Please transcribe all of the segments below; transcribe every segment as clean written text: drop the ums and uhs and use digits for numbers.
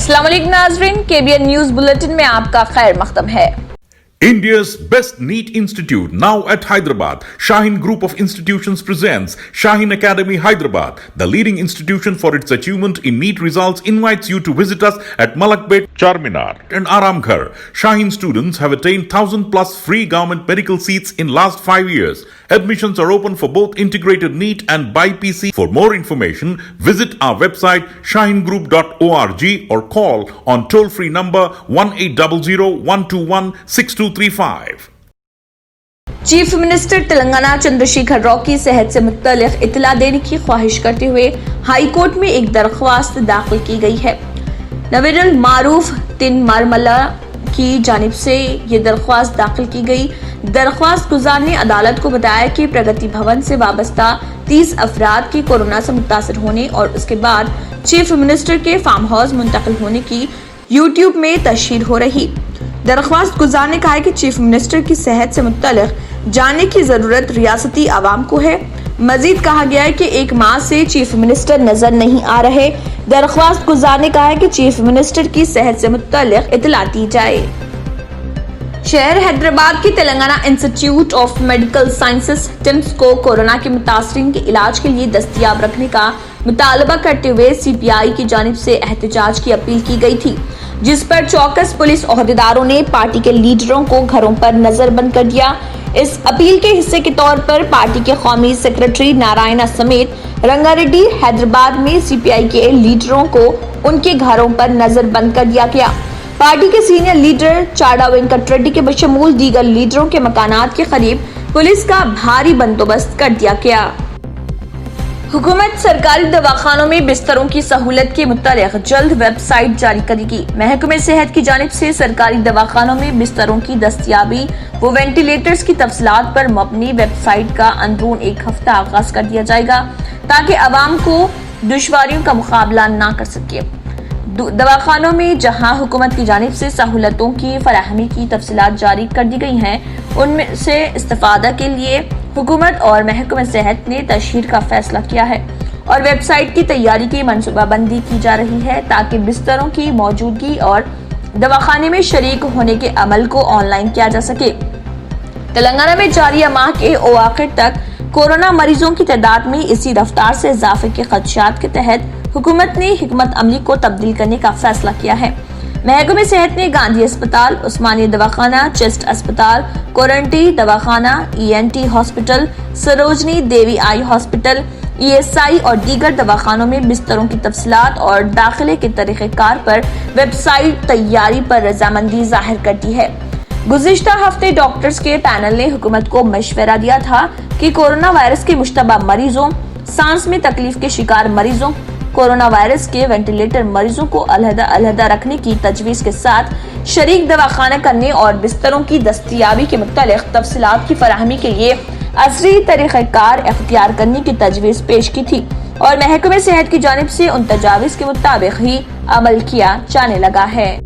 अस्सलाम वालेकुम नाज़रीन, KBN न्यूज़ बुलेटिन में आपका खैर मक़दम है। India's best NEET institute now at Hyderabad. Shaheen Group of Institutions presents Shaheen Academy Hyderabad. The leading institution for its achievement in NEET results invites you to visit us at Malakpet, Charminar and Aramghar. Shaheen students have attained 1,000 plus free government medical seats in last 5 years. Admissions are open for both integrated NEET and BIPC. For more information, visit our website shaheengroup.org or call on toll-free number 1800-121-6235. Chief minister Telangana Chandrashekhar Rao की सेहत से मुत्तलिक इत्तला देने की ख्वाहिश करते हुए high court में एक दरख्वास्त दाखिल की गई है। नवीरुल मारूफ तिनमारमला की जानिब से ये दरख्वास्त दाखिल की गई। दरख्वास्त गुजार ने अदालत को बताया कि प्रगति भवन से वाबस्ता 30 अफराद के कोरोना से मुतासर होने और उसके बाद चीफ मिनिस्टर के फार्म हाउस मुंतकिल होने की यूट्यूब में तशहीर हो रही। दरख्वास्त गुजार ने कहा कि चीफ मिनिस्टर की सेहत से मुत्तलिक जानने की जरूरत रियासती आवाम को है। मजीद कहा गया है कि 1 माह से चीफ मिनिस्टर नजर नहीं आ रहे। दरख्वास्त गुजार ने कहा है कि चीफ मिनिस्टर की सेहत से मुत्तलिक इत्तला दी जाए। शहर हैदराबाद की Telangana institute of medical sciences teams को कोरोना के मुतासरीन के इलाज के लिए दस्तयाब रखने का मुतालबा करते हुए CPI की जानिब से एहतजाज की अपील की गई थी, जिस पर चौकस पुलिस ओहदेदारों ने पार्टी के लीडरों को घरों पर नजरबंद कर दिया। इस अपील के हिस्से के तौर पर पार्टी के कौमी सेक्रेटरी नारायणा समेत रंगारेड्डी हैदराबाद में CPI के लीडरों को उनके घरों पर नजरबंद कर दिया गया। पार्टी के सीनियर लीडर चाड़ा वेंकट रेड्डी के बशमूल दीगर लीडरों के मकानात के करीब पुलिस का भारी बंदोबस्त कर दिया गया। हुकूमत सरकारी दवाखानों में बिस्तरों की सहूलत के मुतालिक जल्द वेबसाइट जारी करेगी। महकमे सेहत की जानिब से सरकारी दवाखानों में बिस्तरों की दस्तयाबी व वेंटिलेटर्स की तफसीलात पर मबनी वेबसाइट का अंदरून एक हफ्ता आगाज कर दिया जाएगा, ताकि आवाम को दुश्वारियों का मुकाबला ना कर सके। दवाखानों में जहां हुकूमत की जानिब से सहूलतों की फराहमी की तफसीलात जारी कर दी गई हैं, उनमें से इस्तिफादा के लिए हुकूमत और महकमे सेहत ने तशहीर का फैसला किया है और वेबसाइट की तैयारी की मनसूबाबंदी की जा रही है, ताकि बिस्तरों की मौजूदगी और दवाखाने में शरीक होने के अमल को ऑनलाइन किया जा सके। तेलंगाना में जारी माह के अवाखिर तक कोरोना मरीजों की तादाद में इसी रफ्तार से इजाफे के खदशात के तहत हुकूमत ने हिकमत अमली को तब्दील करने का फैसला किया है। महकमे सेहत ने गांधी अस्पताल, उस्मानिया दवाखाना, चेस्ट अस्पताल, कोरंटी दवाखाना, ENT हॉस्पिटल, सरोजनी देवी आई हॉस्पिटल, ESI और दीगर दवाखानों में बिस्तरों की तफसीलात और दाखिले के तरीक़ेकार पर वेबसाइट तैयारी पर रजामंदी जाहिर कर दी है। गुज़िश्ता हफ्ते डॉक्टर्स के पैनल ने हुकूमत को मशवरा दिया था कि कोरोना वायरस के मुश्तबा मरीजों, सांस में तकलीफ के शिकार मरीजों, कोरोना वायरस के वेंटिलेटर मरीजों को अलहदा रखने की तजवीज़ के साथ शरीक दवाखाना करने और बिस्तरों की दस्तयाबी के मुतालिक तफसीलात की फराहमी के लिए असरी तरीक़ेकार इख्तियार करने की तजवीज़ पेश की थी और महकमे सेहत की जानिब से उन तजावीज़ के मुताबिक ही अमल किया जाने लगा है।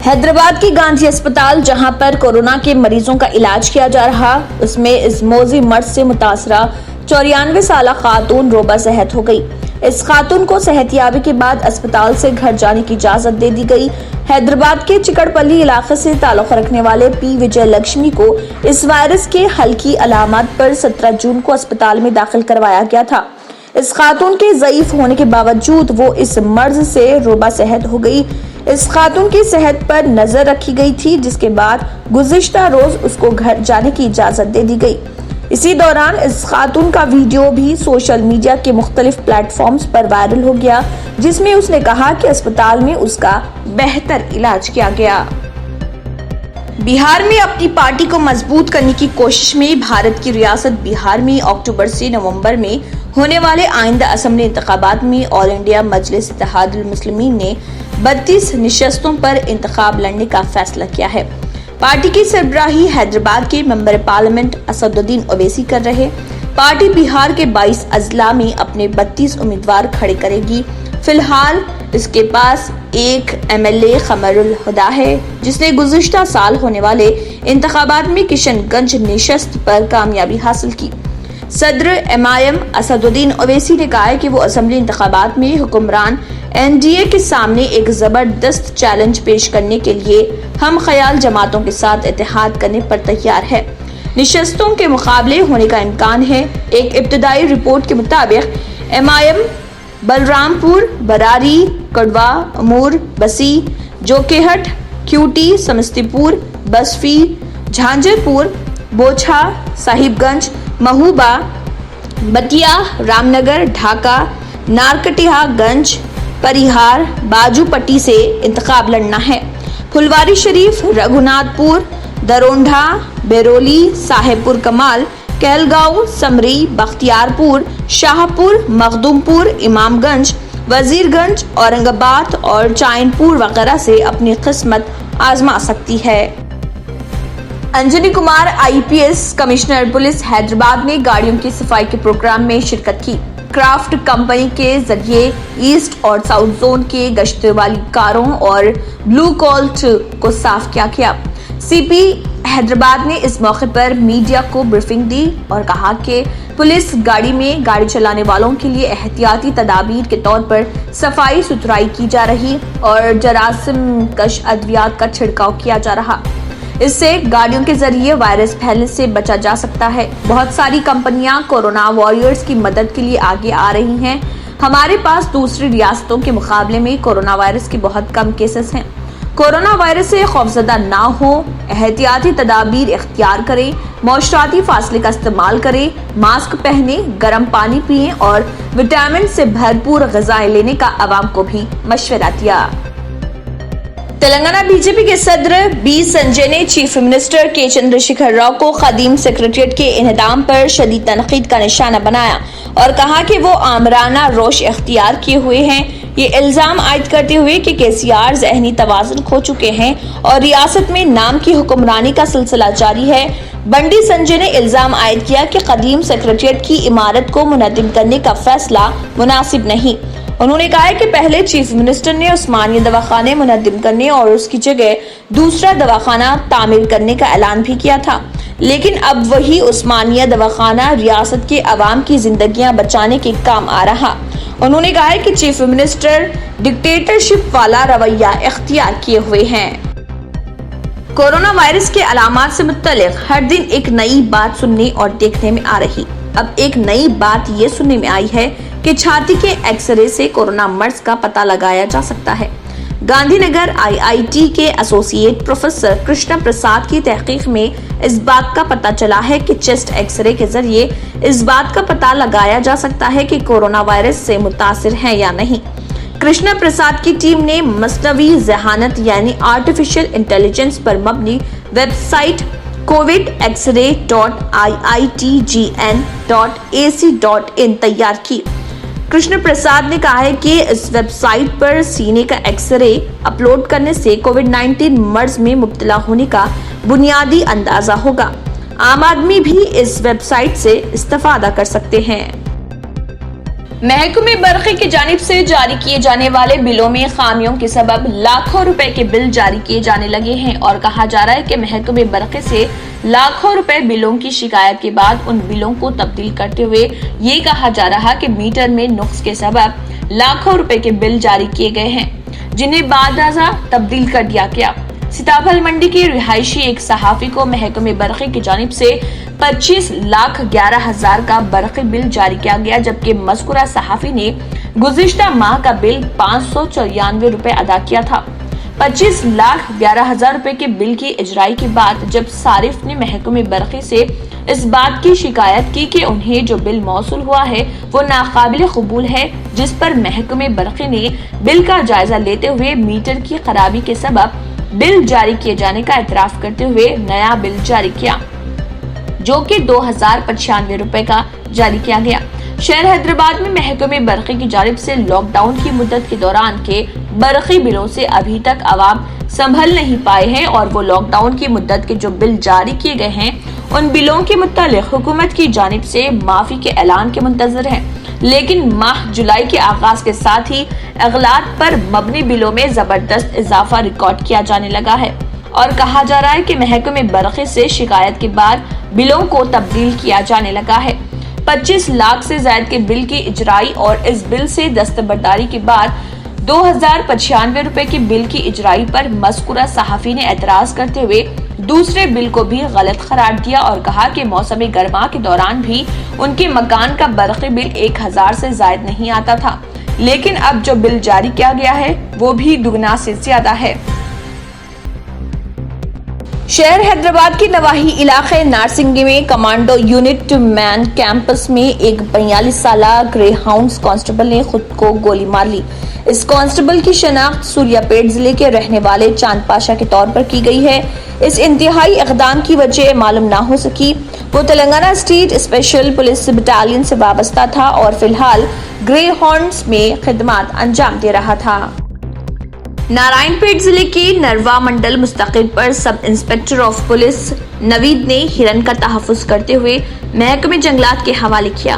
हैदराबाद की गांधी अस्पताल, जहां पर कोरोना के मरीजों का इलाज किया जा रहा, उसमें इस मौजी मर्ज से मुतासरा 94 साल खातून रोबा सेहत हो गई। इस खातून को सेहतियाबी के बाद अस्पताल से घर जाने की इजाजत दे दी गई। हैदराबाद के चिकड़पल्ली इलाके से ताल्लुक रखने वाले P विजय लक्ष्मी को इस वायरस के हल्की अलामत पर 17 जून को अस्पताल में दाखिल करवाया गया था। इस खातून के ज़ईफ होने के बावजूद वो इस मर्ज से रोबा सेहत हो गई। इस खातून की सेहत पर नजर रखी गई थी, जिसके बाद गुज़िश्ता रोज उसको घर जाने की इजाजत दे दी गई। इसी दौरान इस खातून का वीडियो भी सोशल मीडिया के मुख्तलिफ प्लेटफॉर्म्स पर वायरल हो गया, जिसमें उसने कहा कि अस्पताल में उसका बेहतर इलाज किया गया। बिहार में अपनी पार्टी को मजबूत करने की कोशिश में भारत की रियासत बिहार में अक्टूबर से नवंबर में होने वाले आइंदा असेंबली इंतखाबात में ऑल इंडिया मजलिस इत्तेहादुल मुस्लिमीन ने 32 निशस्तों पर इंतखाब लड़ने का फैसला किया है। पार्टी की सरबराही हैदराबाद के मेंबर पार्लियामेंट असदुद्दीन ओवैसी कर रहे। पार्टी बिहार के 22 अजला में अपने 32 उम्मीदवार खड़े करेगी। फिलहाल इसके पास एक MLA खमरुल हुदा है, जिसने गुज़िश्ता साल होने वाले इंतखाबात में किशनगंज निशस्त पर कामयाबी हासिल की। सदर MIM असदुद्दीन ओवैसी ने कहा है कि वो असेंबली इंतखाबात में हुक्मरान एनडीए के सामने एक जबरदस्त चैलेंज पेश करने के लिए हम ख्याल जमातों के साथ इत्तेहाद करने पर तैयार है। निशस्तों के मुकाबले होने का इम्कान है। एक इब्तदाई रिपोर्ट के मुताबिक MIM बलरामपुर, बरारी, कड़वा, अमूर, बसी, जोकीहट, क्यूटी, समस्तीपुर, बस्फी, झांझरपुर, बोछा, साहिबगंज, महोबा, बतिया, रामनगर, ढाका, नारकटियागंज, परिहार, बाजूपट्टी से इंतखाब लड़ना है। फुलवारी शरीफ, रघुनाथपुर, दरोंढा, बेरोली, साहेबपुर कमाल, कहलगांव, समरी, बख्तियारपुर, शाहपुर, मखदूमपुर, इमामगंज, वजीरगंज, औरंगाबाद और चाइनपुर वगैरह से अपनी किस्मत आजमा सकती है। Anjani Kumar IPS commissioner police Hyderabad ने गाड़ियों की सफाई के प्रोग्राम में शिरकत की। क्राफ्ट कंपनी के जरिए ईस्ट और साउथ जोन के गश्त वाली कारों और ब्लू कोल्ट को साफ किया गया। CP हैदराबाद ने इस मौके पर मीडिया को ब्रीफिंग दी और कहा कि पुलिस गाड़ी में गाड़ी चलाने वालों के लिए एहतियाती तदाबीर के तौर पर सफाई सुथराई की जा रही और जरासीम कश अद्वियात का छिड़काव किया जा रहा। इससे गाड़ियों के जरिए वायरस फैलने से बचा जा सकता है। बहुत सारी कंपनियां कोरोना वॉरियर्स की मदद के लिए आगे आ रही हैं। हमारे पास दूसरी रियासतों के मुकाबले में कोरोना वायरस के बहुत कम केसेस हैं। कोरोना वायरस से खौफजदा ना हो, एहतियाती तदाबीर इख्तियार करें, मौशराती फासले का इस्तेमाल करें, मास्क पहने, गर्म पानी पिएं और विटामिन से भरपूर ग़िज़ाएं लेने का आवाम को भी मशवरा दिया। तेलंगाना बीजेपी के सदर बी संजय ने चीफ मिनिस्टर के चंद्रशेखर राव को खदीम सेक्रेटरिएट के इन्हदाम पर शदीद तनकीद का निशाना बनाया और कहा कि वो आमराना रोश इख्तियार किए हुए हैं। ये इल्जाम आयद करते हुए कि KCR ज़हनी तवाज़ुन खो चुके हैं और रियासत में नाम की हुक्मरानी का सिलसिला जारी है। बंडी संजय ने इल्जाम आयद किया कि खदीम सेक्रेटरिएट की इमारत को मुनद्दिम करने का फैसला मुनासिब नहीं। उन्होंने कहा कि पहले चीफ मिनिस्टर ने उस्मानिया दवाखाने मुनद्दिम करने और उसकी जगह दूसरा दवाखाना तामीर करने का ऐलान भी किया था, लेकिन अब वही उस्मानिया दवाखाना रियासत के अवाम की जिंदगियां बचाने के काम आ रहा। उन्होंने कहा कि चीफ मिनिस्टर डिक्टेटरशिप वाला रवैया इख्तियार किए हुए हैं। कोरोना वायरस के अलामात से मुत्तलिक हर दिन एक नई बात सुनने और देखने में आ रही। अब एक नई बात ये सुनने में आई है कि छाती के एक्सरे से कोरोना मर्ज का पता लगाया जा सकता है। गांधीनगर IIT के एसोसिएट प्रोफेसर कृष्ण प्रसाद की तहकीक में इस बात का पता चला है कि चेस्ट एक्सरे के जरिए इस बात का पता लगाया जा सकता है कि कोरोना वायरस से मुतासिर है या नहीं। कृष्ण प्रसाद की टीम ने मसनवी ज़हानत यानी आर्टिफिशियल इंटेलिजेंस पर मबनी वेबसाइट covidxray.iitgn.ac.in तैयार की। कृष्ण प्रसाद ने कहा है कि इस वेबसाइट पर सीने का एक्सरे अपलोड करने से कोविड-19 मर्ज में मुब्तला होने का बुनियादी अंदाजा होगा। आम आदमी भी इस वेबसाइट से इस्तेफादा कर सकते हैं। महकमे बरक़ी की जानिब से जारी किए जाने वाले बिलों में खामियों के सबब लाखों रुपए के बिल जारी किए जाने लगे हैं और कहा जा रहा है कि महकमे बरक़ी से लाखों रुपए बिलों की शिकायत के बाद उन बिलों को तब्दील करते हुए ये कहा जा रहा कि मीटर में नुक्स के सबब लाखों रुपए के बिल जारी किए गए हैं, जिन्हें बादअज़ा तब्दील कर दिया गया। सीताफल मंडी के रिहायशी एक सहाफी को महकमे बरक़ी की जानिब से 25,11,000 का बरक़ी बिल जारी किया गया, जबकि मज़कूरा सहाफी ने गुज़िश्ता माह का बिल 594 रुपए अदा किया था। 25,11,000 रुपए के बिल की इजराई के बाद जब सारिफ ने महकमे बरक़ी से इस बात की शिकायत की कि उन्हें जो बिल मौसूल हुआ है वो नाकाबिल कबूल है, जिस पर महकमे बरक़ी ने बिल का जायजा लेते हुए मीटर की खराबी के सबब बिल जारी किए जाने का एतराफ करते हुए नया बिल जारी किया, जो कि 2,095 रुपए का जारी किया गया। शहर हैदराबाद में महकमे बरक़ी की जानिब से लॉकडाउन की मुद्दत के दौरान के बरक़ी बिलों से अभी तक आवाम संभल नहीं पाए हैं और वो लॉकडाउन की मुद्दत के जो बिल जारी किए गए हैं उन बिलों के मुतालिक हुकूमत की जानिब से माफी के ऐलान के मुंतजर हैं। लेकिन माह जुलाई के आगाज के साथ ही अगलात पर मबनी बिलों में जबरदस्त इजाफा रिकॉर्ड किया जाने लगा है और कहा जा रहा है कि महकमे बरक़ी से शिकायत के बाद बिलों को तब्दील किया जाने लगा है। 25 लाख से ज्यादा के बिल की इजराई और इस बिल से दस्तबरदारी के बाद 2095 रुपए के बिल की इजराई पर मज़कूरा सहाफी ने एतराज करते हुए दूसरे बिल को भी गलत करार दिया और कहा कि मौसम गर्मा के दौरान भी उनके मकान का बरक़ी बिल 1000 से ज़ायद नहीं आता था, लेकिन अब जो बिल जारी किया गया है वो भी दुगना से ज्यादा है। शहर हैदराबाद के नवाही इलाके नारसिंगी में कमांडो यूनिट मैन कैंपस में एक 42 साला ग्रे हाउंड कांस्टेबल ने खुद को गोली मार ली। इस कांस्टेबल की शनाख्त सूर्यापेट जिले के रहने वाले चांद पाशा के तौर पर की गई है। इस इंतहाई इक़दाम की वजह मालूम ना हो सकी। वो Telangana state special police battalion से वाबस्ता था और फिलहाल ग्रे हाउंड्स में खिदमत अंजाम दे रहा था। नारायणपेट जिले के नरवा मंडल मुस्तकिल पर sub inspector of police Naveed ने हिरन का तहफ़्फ़ुज़ करते हुए महकमे जंगलात के हवाले किया।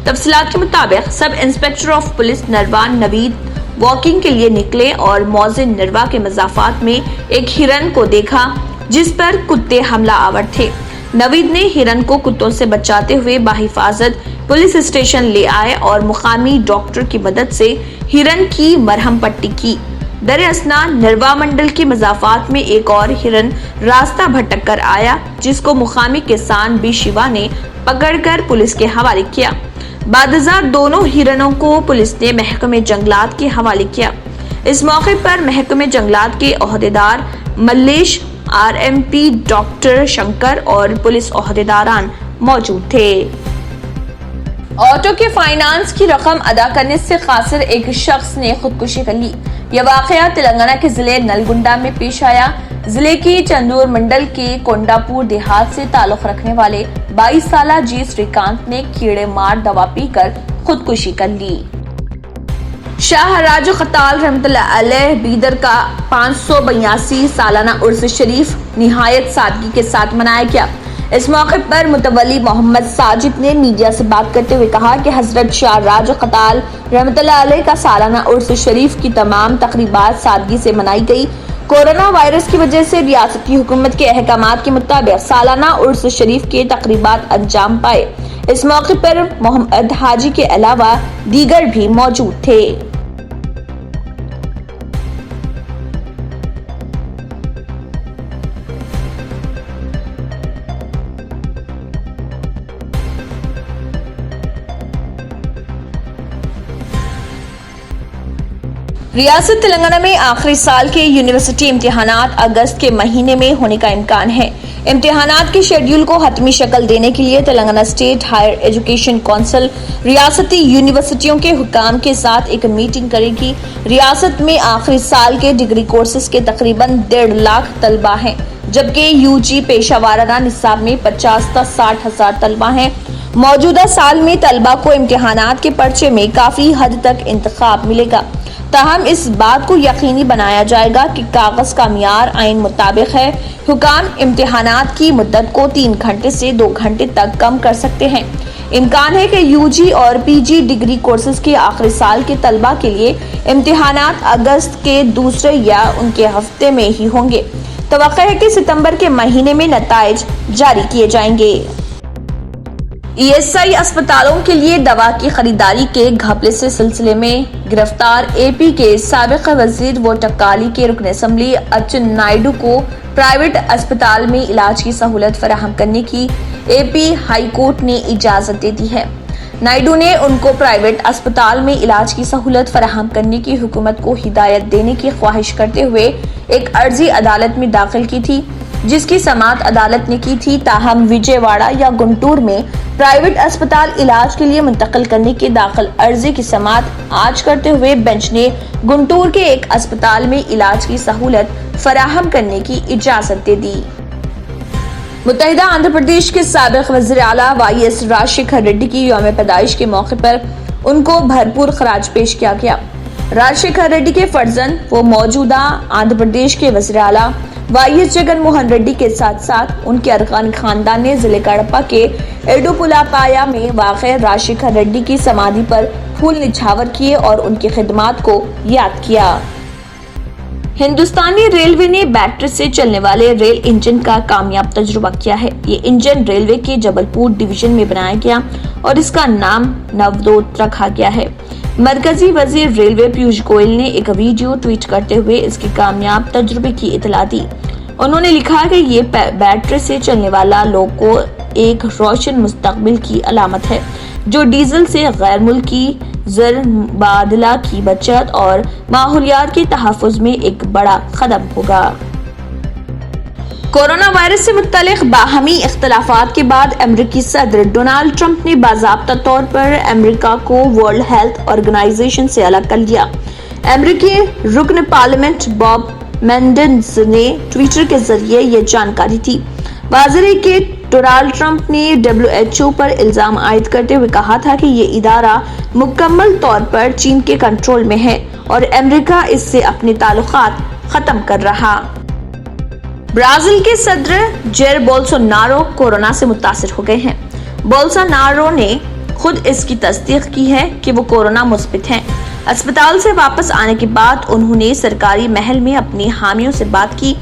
तफसीलात के मुताबिक sub inspector of police Narwa Naveed walking के लिए निकले और मौज़िन नरवा के मज़ाफ़ात में एक हिरन को देखा जिस पर कुत्ते हमला आवर थे। नवीद ने हिरन को कुत्तों से बचाते हुए बाहिफाजत पुलिस स्टेशन ले आए और मुकामी डॉक्टर की मदद से हिरन की मरहम पट्टी की। दरअसल नरवा मंडल के मज़ाफ़ात में एक और हिरन रास्ता भटक कर आया जिसको मुकामी किसान बी शिवा ने पकड़कर पुलिस के हवाले किया। बादशाह दोनों हिरनों को पुलिस ने महकमे जंगलात के हवाले किया। इस मौके पर महकमे जंगलात के ओहदेदार मल्लेश RMP डॉक्टर शंकर और पुलिस ओहदेदारान मौजूद थे। ऑटो के फाइनेंस की रकम अदा करने से कासिर एक शख्स ने खुदकुशी कर ली। यह वाकया तेलंगाना के जिले नलगुंडा में पेश आया। जिले की चंदूर मंडल के कोंडापुर देहात से ताल्लुक रखने वाले 22 साला जी श्रीकांत ने कीड़े मार दवा पीकर खुदकुशी कर ली। शाह राजू खताल रहमतुल्लाह अलैह बीदर का 582 सालाना उर्स शरीफ निहायत सादगी के साथ मनाया गया। इस मौके पर मुतवल्ली मोहम्मद साजिद ने मीडिया से बात करते हुए कहा कि हजरत शाह राजू खताल रहमतुल्लाह अलैह का सालाना उर्स शरीफ की तमाम तकरीबात सादगी से मनाई गई। कोरोना वायरस की वजह से रियासती हुकूमत के अहकामात के मुताबिक सालाना उर्स शरीफ के तकरीबात अंजाम पाए। इस मौके पर मोहम्मद हाजी के अलावा दीगर भी मौजूद थे। रियासत तेलंगाना में आखिरी साल के यूनिवर्सिटी इम्तिहानात अगस्त के महीने में होने का इम्कान है। इम्तिहानात के शेड्यूल को हतमी शक्ल देने के लिए Telangana state higher education council रियासती यूनिवर्सिटियों के हुकाम के साथ एक मीटिंग करेगी। रियासत में आखिरी साल के डिग्री कोर्सेज के तकरीबन 1.5 लाख तलबा हैं, जबकि UG पेशा वाराना निसाब में 50 से 60 हजार तलबा हैं। मौजूदा साल में तलबा को इम्तिहानात के पर्चे में काफी हद तक इंतखाब मिलेगा। ताहम इस बात को यकीनी बनाया जाएगा कि कागज का मियार आइन मुताबिक है। हुकाम इम्तिहानात की मुद्दत को 3 घंटे से 2 घंटे तक कम कर सकते हैं। इम्कान है कि UG और PG डिग्री कोर्सेज के आखिरी साल के तलबा के लिए इम्तिहानात अगस्त के दूसरे या उनके हफ्ते में ही होंगे। तवक्को है कि सितंबर के महीने में नताइज जारी किए जाएंगे। ESI अस्पतालों के लिए दवा की खरीदारी के घपले से सिलसिले में गिरफ्तार AP के साबिक वजीर व टक्काली के रुकन असम्बली अर्जुन नायडू को प्राइवेट अस्पताल में इलाज की सहूलत फराहम करने की AP हाई कोर्ट ने इजाजत दे दी है। नायडू ने उनको प्राइवेट अस्पताल में इलाज की सहूलत फराहम करने की हुकूमत को हिदायत देने की ख्वाहिश करते हुए एक अर्जी अदालत में दाखिल की थी, जिसकी समाअत अदालत ने की थी। ताहम विजयवाड़ा या गुंटूर में प्राइवेट अस्पताल इलाज के लिए मुंतकिल करने की दाखिल अर्जी की समाअत आज करते हुए बेंच ने गुंटूर के एक अस्पताल में इलाज की सहूलत फराहम करने की इजाजत दे दी। मुत्तहिदा आंध्र प्रदेश के साबिक वज़ीर आला YS राजशेखर रेड्डी की यौम पैदाइश के मौके पर उनको भरपूर खराज पेश किया गया। राजशेखर रेड्डी के फर्जंद वो मौजूदा आंध्र प्रदेश के वज़ीर आला YS जगन मोहन रेड्डी के साथ साथ उनके अरकान खानदान ने जिले कडपा के एडुपुलापाया में वाक़े राजशेखर रेड्डी की समाधि पर फूल निछावर किए और उनकी खिदमात को याद किया। हिंदुस्तानी रेलवे ने बैटरी से चलने वाले रेल इंजन का कामयाब तजुर्बा किया है। ये इंजन रेलवे के जबलपुर डिवीजन में बनाया गया और इसका नाम नवदोत रखा गया है। मरकजी वजीर रेलवे पीयूष गोयल ने एक वीडियो ट्वीट करते हुए इसके कामयाब तजुर्बे की इतला दी। उन्होंने लिखा कि ये बैटरी से चलने वाला लोको एक रोशन मुस्तकबिल की अलामत है जो डीजल से गैर मुल्की ज़रबादला की बचत और माहौलियात के तहफ़्फ़ुज़ में एक बड़ा कदम होगा। कोरोना वायरस से मुत्तलिक बाहमी इख्तलाफात के बाद अमेरिकी सदर डोनाल्ड ट्रंप ने बाज़ाब्ता तौर पर अमेरिका को वर्ल्ड हेल्थ ऑर्गेनाइजेशन से अलग कर लिया। अमेरिकी रुकन पार्लियामेंट बॉब मेंडेंस ने ट्विटर के जरिए ये जानकारी दी। वाज़ेह कि डोनाल्ड ट्रंप ने WHO पर इल्जाम आयद करते हुए कहा था कि ये इदारा मुकम्मल तौर पर चीन के कंट्रोल में है और अमेरिका इससे अपने ताल्लुकात खत्म कर रहा। ब्राजील के सदर जेर बोल्सोनारो कोरोना से मुतासिर हो गए हैं। बोल्सोनारो ने खुद इसकी तस्दीक की है कि वो कोरोना मुस्बित हैं। अस्पताल से वापस आने के बाद उन्होंने सरकारी महल में अपनी हामियों से बात की।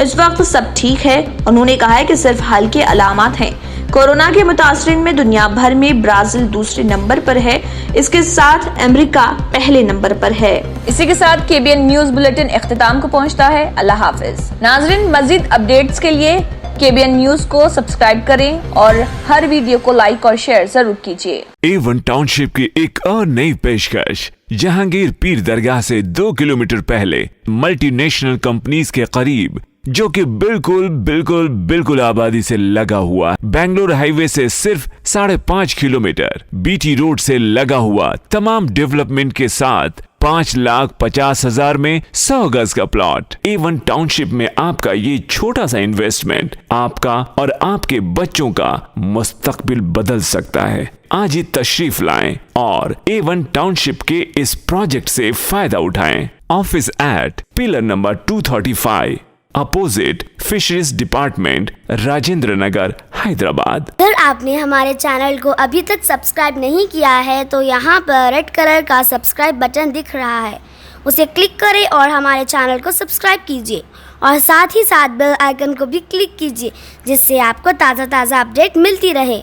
इस वक्त सब ठीक है। उन्होंने कहा है कि सिर्फ हल्के अलामात हैं। कोरोना के मुतासरीन में दुनिया भर में ब्राजील दूसरे नंबर पर है, इसके साथ अमेरिका पहले नंबर पर है। इसी के साथ KBN न्यूज बुलेटिन इख्तिताम को पहुंचता है। अल्लाह हाफिज। नाजरीन, मजीद अपडेट्स के लिए KBN न्यूज को सब्सक्राइब करें और हर वीडियो को लाइक और शेयर जरूर कीजिए। A1 टाउनशिप की एक और नई पेशकश जहांगीर पीर दरगाह से 2 किलोमीटर पहले मल्टीनेशनल कंपनीज के करीब, जो कि बिल्कुल आबादी से लगा हुआ, बेंगलोर हाईवे से सिर्फ 5.5 किलोमीटर, BT रोड से लगा हुआ, तमाम डेवलपमेंट के साथ 5,50,000 में 100 गज का प्लॉट। A1 टाउनशिप में आपका ये छोटा सा इन्वेस्टमेंट आपका और आपके बच्चों का मुस्तकबिल बदल सकता है। आज ही तशरीफ लाएं और A1 टाउनशिप के इस प्रोजेक्ट से फायदा उठाएं। Office at pillar number 235 opposite fisheries department, Rajendra Nagar, Hyderabad. अगर आपने हमारे चैनल को अभी तक सब्सक्राइब नहीं किया है तो यहाँ पर रेड कलर का सब्सक्राइब बटन दिख रहा है, उसे क्लिक करें और हमारे चैनल को सब्सक्राइब कीजिए और साथ ही साथ बेल आइकन को भी क्लिक कीजिए, जिससे आपको ताज़ा अपडेट मिलती रहे।